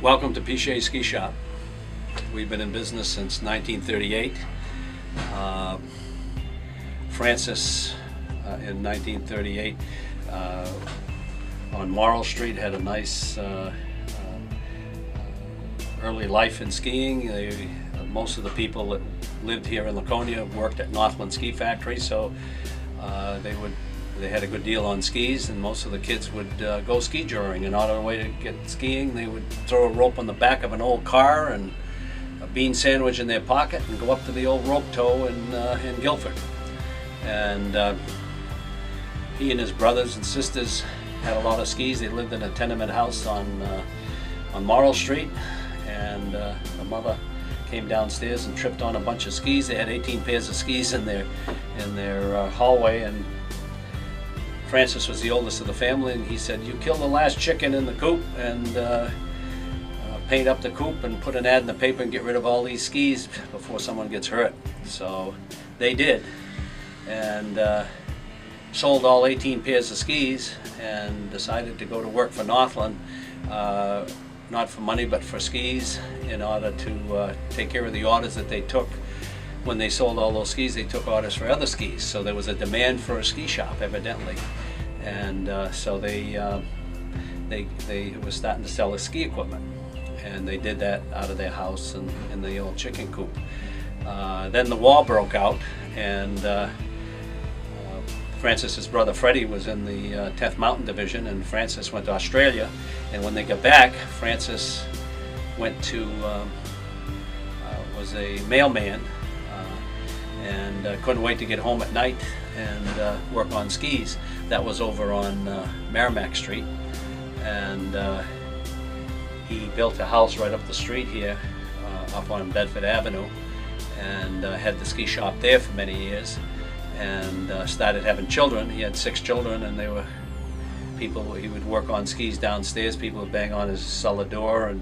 Welcome to Pichet Ski Shop. We've been in business since 1938. Francis, in 1938, on Morrill Street, had a nice early life in skiing. Most of the people that lived here in Laconia worked at Northland Ski Factory, so they had a good deal on skis, and most of the kids would go ski joring. And on their way to get skiing, they would throw a rope on the back of an old car and a bean sandwich in their pocket and go up to the old rope tow in Guilford. And he and his brothers and sisters had a lot of skis. They lived in a tenement house on Morrill Street, and the mother came downstairs and tripped on a bunch of skis. They had 18 pairs of skis in their hallway, and Francis was the oldest of the family, and he said, "You kill the last chicken in the coop and paint up the coop and put an ad in the paper and get rid of all these skis before someone gets hurt." So they did, and sold all 18 pairs of skis and decided to go to work for Northland, not for money but for skis, in order to take care of the orders that they took. When they sold all those skis, they took orders for other skis, so there was a demand for a ski shop, evidently, and so they were starting to sell the ski equipment, and they did that out of their house and in the old chicken coop. Then the war broke out, and Francis's brother Freddie was in the 10th Mountain Division, and Francis went to Australia. And when they got back, Francis went to was a mailman, and couldn't wait to get home at night and work on skis. That was over on Merrimack Street, and he built a house right up the street here, up on Bedford Avenue, and had the ski shop there for many years, and started having children. He had 6 children, and they were people. He would work on skis downstairs. People would bang on his cellar door, and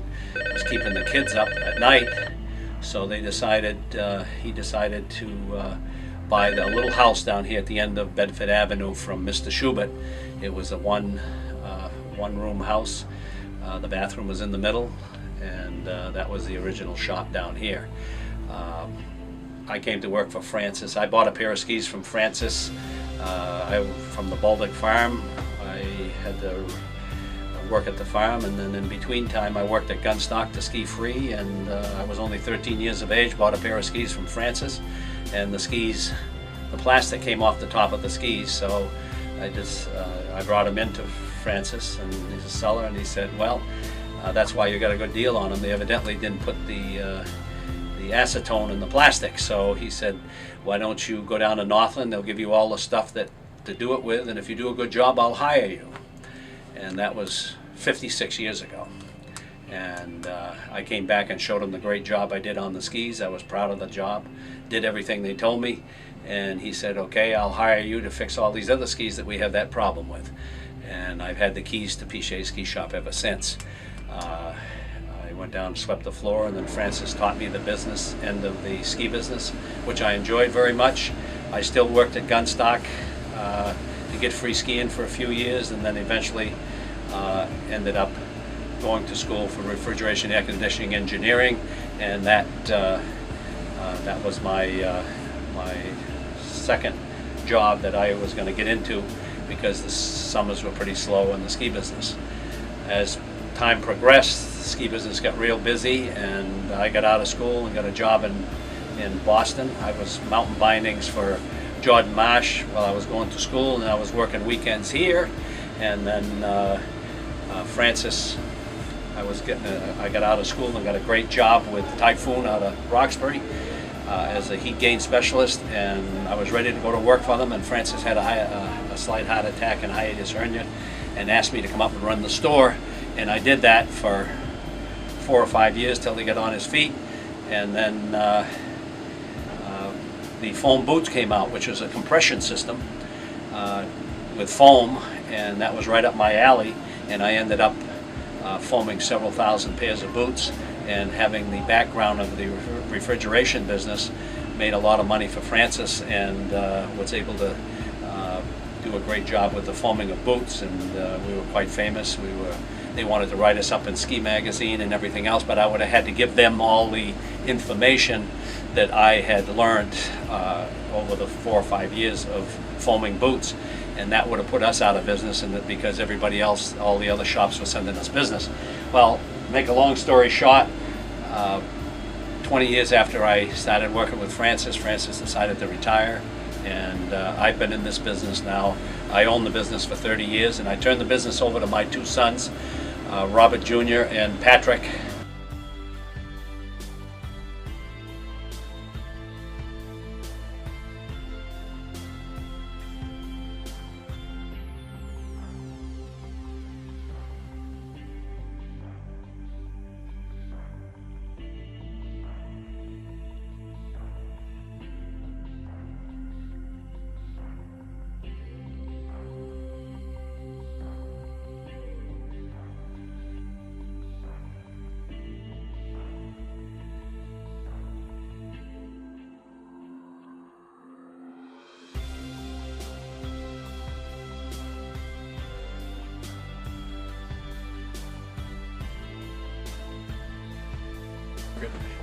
was keeping the kids up at night. So they decided, he decided to buy the little house down here at the end of Bedford Avenue from Mr. Schubert. It was a one-room house. The bathroom was in the middle, and that was the original shop down here. I came to work for Francis. I bought a pair of skis from Francis from the Baldick farm. I had to work at the farm, and then in between time I worked at Gunstock to ski free, and I was only 13 years of age, bought a pair of skis from Francis, and the skis, the plastic came off the top of the skis, so I brought them into Francis, and he's a seller, and he said, "Well, that's why you got a good deal on them. They evidently didn't put the acetone in the plastic." So he said, "Why don't you go down to Northland? They'll give you all the stuff to do it with, and if you do a good job, I'll hire you." And that was 56 years ago. And I came back and showed him the great job I did on the skis. I was proud of the job, did everything they told me, and he said, "Okay, I'll hire you to fix all these other skis that we have that problem with." And I've had the keys to Pichet Ski Shop ever since. I went down and swept the floor, and then Francis taught me the business end of the ski business, which I enjoyed very much. I still worked at Gunstock to get free skiing for a few years, and then eventually ended up going to school for refrigeration air conditioning engineering, and that was my second job that I was going to get into, because the summers were pretty slow in the ski business. As time progressed, the ski business got real busy, and I got out of school and got a job in Boston. I was mountain bindings for Jordan Marsh while I was going to school, and I was working weekends here. And then Francis, I got out of school and got a great job with Typhoon out of Roxbury as a heat gain specialist, and I was ready to go to work for them, and Francis had a slight heart attack and hiatus hernia and asked me to come up and run the store, and I did that for 4 or 5 years till he got on his feet. And then the foam boots came out, which was a compression system with foam, and that was right up my alley, and I ended up foaming several thousand pairs of boots, and having the background of the refrigeration business, made a lot of money for Francis, and was able to do a great job with the foaming of boots, and we were quite famous. We were They wanted to write us up in Ski Magazine and everything else, but I would have had to give them all the information that I had learned over the 4 or 5 years of foaming boots, and that would have put us out of business, and because everybody else, all the other shops were sending us business. Well, make a long story short, 20 years after I started working with Francis decided to retire, and I've been in this business now. I own the business for 30 years, and I turned the business over to my 2 sons, Robert Jr. and Patrick.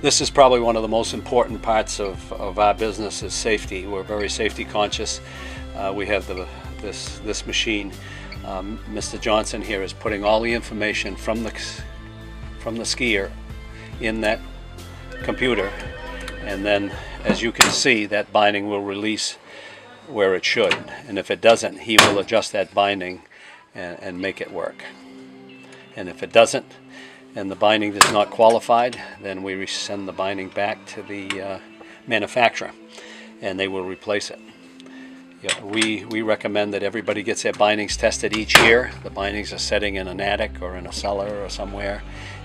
This is probably one of the most important parts of our business is safety. We're very safety conscious. We have this machine. Mr. Johnson here is putting all the information from the skier in that computer, and then, as you can see, that binding will release where it should, and if it doesn't, he will adjust that binding and make it work. And if it doesn't, and the binding is not qualified, then we send the binding back to the manufacturer, and they will replace it. Yeah, we recommend that everybody gets their bindings tested each year. The bindings are sitting in an attic or in a cellar or somewhere,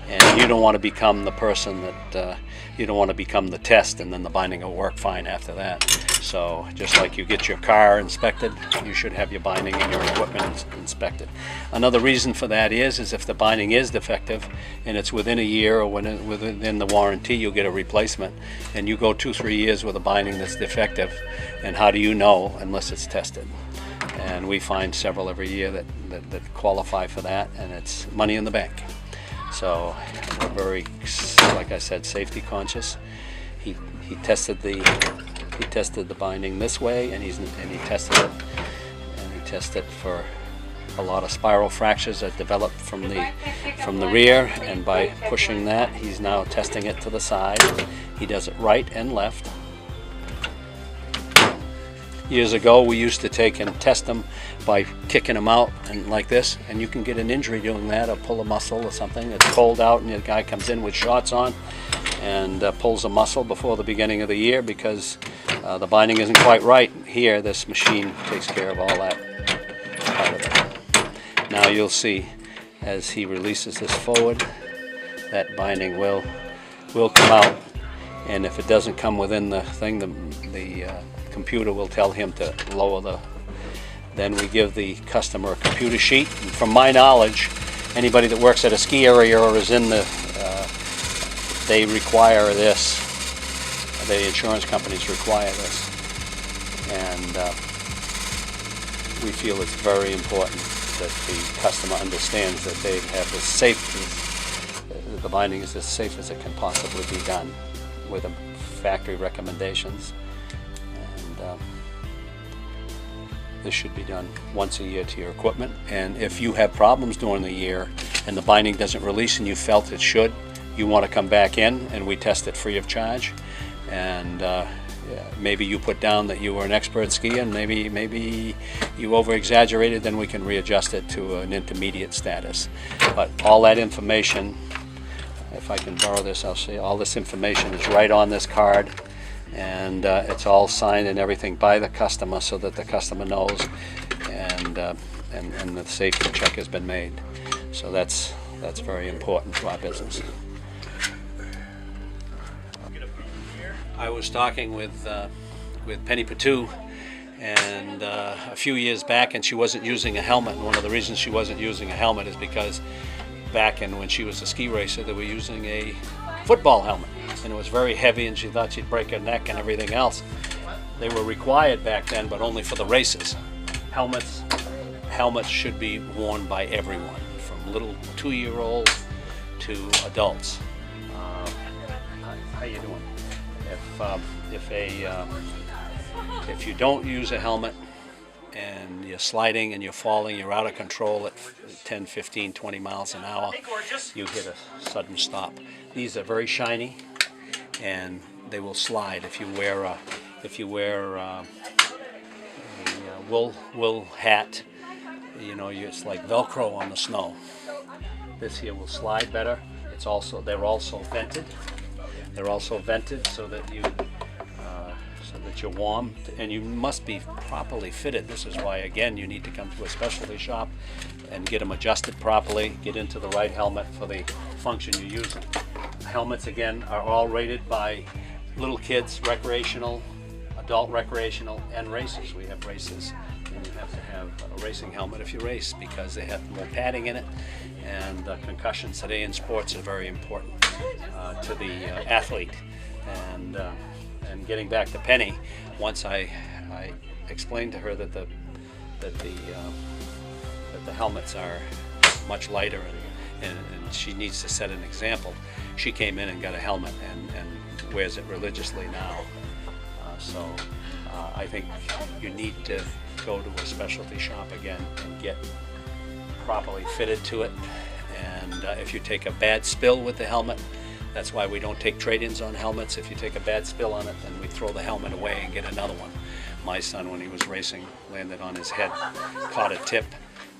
and you don't want to become the person that you don't want to become the test, and then the binding will work fine after that. So just like you get your car inspected, you should have your binding and your equipment inspected. Another reason for that is if the binding is defective and it's within a year or within the warranty, you'll get a replacement, and you go 2-3 years with a binding that's defective, and how do you know unless it's tested? And we find several every year that qualify for that, and it's money in the bank. So we're very, like I said, safety conscious. He tested the binding this way, and he tested it for a lot of spiral fractures that developed from the rear, and by pushing that, he's now testing it to the side. He does it right and left. Years ago, we used to take and test them by kicking them out and like this, and you can get an injury doing that, or pull a muscle or something. It's cold out, and the guy comes in with shorts on and pulls a muscle before the beginning of the year because the binding isn't quite right. Here, this machine takes care of all that part of it. Now you'll see, as he releases this forward, that binding will come out, and if it doesn't come within the thing, the computer will tell him to lower the. Then we give the customer a computer sheet. And from my knowledge, anybody that works at a ski area or is in they require this. The insurance companies require this, and we feel it's very important that the customer understands that they have the binding is as safe as it can possibly be done with the factory recommendations. And this should be done once a year to your equipment, and if you have problems during the year and the binding doesn't release and you felt it should, you want to come back in and we test it free of charge. And maybe you put down that you were an expert skier, and maybe you over-exaggerated, then we can readjust it to an intermediate status. But all that information, if I can borrow this, I'll say all this information is right on this card, and it's all signed and everything by the customer so that the customer knows, and the safety check has been made. So that's very important to our business. I was talking with Penny Patu, and a few years back, and she wasn't using a helmet. And one of the reasons she wasn't using a helmet is because back when she was a ski racer, they were using a football helmet, and it was very heavy, and she thought she'd break her neck and everything else. They were required back then, but only for the races. Helmets should be worn by everyone, from from little 2-year-olds to adults. How you doing? If you don't use a helmet and you're sliding and you're falling, you're out of control at 10, 15, 20 miles an hour, you hit a sudden stop. These are very shiny and they will slide if you wear a wool hat. You know, it's like Velcro on the snow. This here will slide better. They're also vented. They're also vented so that you're warm, and you must be properly fitted. This is why, again, you need to come to a specialty shop and get them adjusted properly, get into the right helmet for the function you're using. Helmets, again, are all rated by little kids, recreational, adult recreational, and races. We have races, and you have to have a racing helmet if you race because they have more padding in it, and concussions today in sports are very important to the athlete. And getting back to Penny, once I explained to her that the helmets are much lighter and she needs to set an example, she came in and got a helmet and wears it religiously now. I think you need to go to a specialty shop again and get properly fitted to it. And if you take a bad spill with the helmet, that's why we don't take trade-ins on helmets. If you take a bad spill on it, then we throw the helmet away and get another one. My son, when he was racing, landed on his head, caught a tip,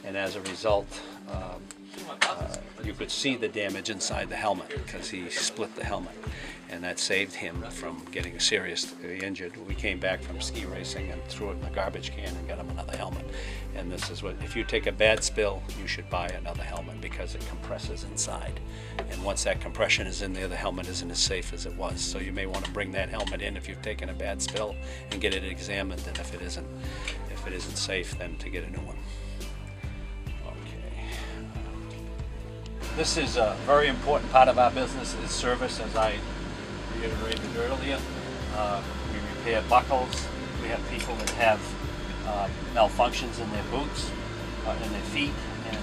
and as a result, you could see the damage inside the helmet because he split the helmet, and that saved him from getting seriously injured. We came back from ski racing and threw it in the garbage can and got him another helmet. And this is what, if you take a bad spill, you should buy another helmet because it compresses inside. And once that compression is in there, the helmet isn't as safe as it was. So you may want to bring that helmet in if you've taken a bad spill and get it examined. And if it isn't safe, then to get a new one. This is a very important part of our business is service, as I reiterated earlier. We repair buckles. We have people that have malfunctions in their boots, in their feet, and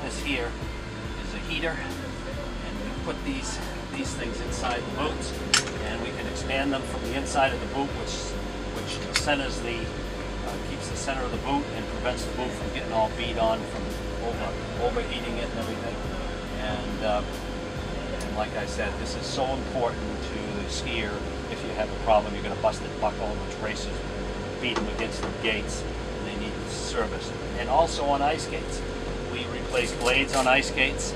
this here is a heater, and we put these things inside the boots, and we can expand them from the inside of the boot, which centers keeps the center of the boot and prevents the boot from getting all beat on from overheating it and everything. And like I said, this is so important to the skier. If you have a problem, you're going to busted buckle, which racers beat them against the gates, and they need service. And also on ice skates, we replace blades on ice skates,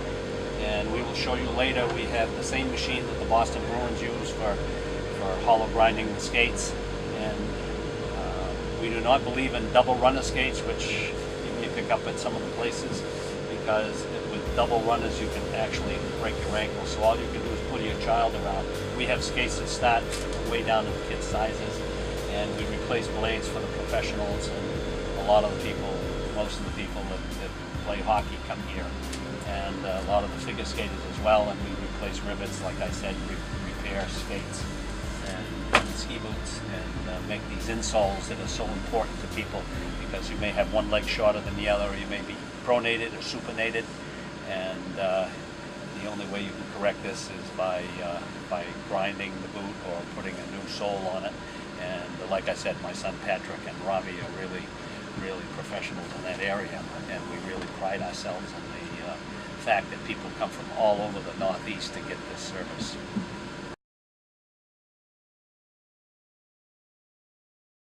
and we will show you later. We have the same machine that the Boston Bruins use for hollow grinding the skates, and we do not believe in double runner skates, which you may pick up at some of the places, because with double runners you can actually break your ankle. So all you can do is pull your child around. We have skates that start way down to the kids' sizes, and we replace blades for the professionals, and a lot of the people, most of the people that play hockey come here, and a lot of the figure skaters as well, and we replace rivets, like I said, repair skates and ski boots, and make these insoles that are so important to people, because you may have one leg shorter than the other, or you may be pronated or supinated, and the only way you can correct this is by grinding the boot or putting a new sole on it. And like I said, my son Patrick and Robbie are really professionals in that area, and we really pride ourselves in the fact that people come from all over the Northeast to get this service.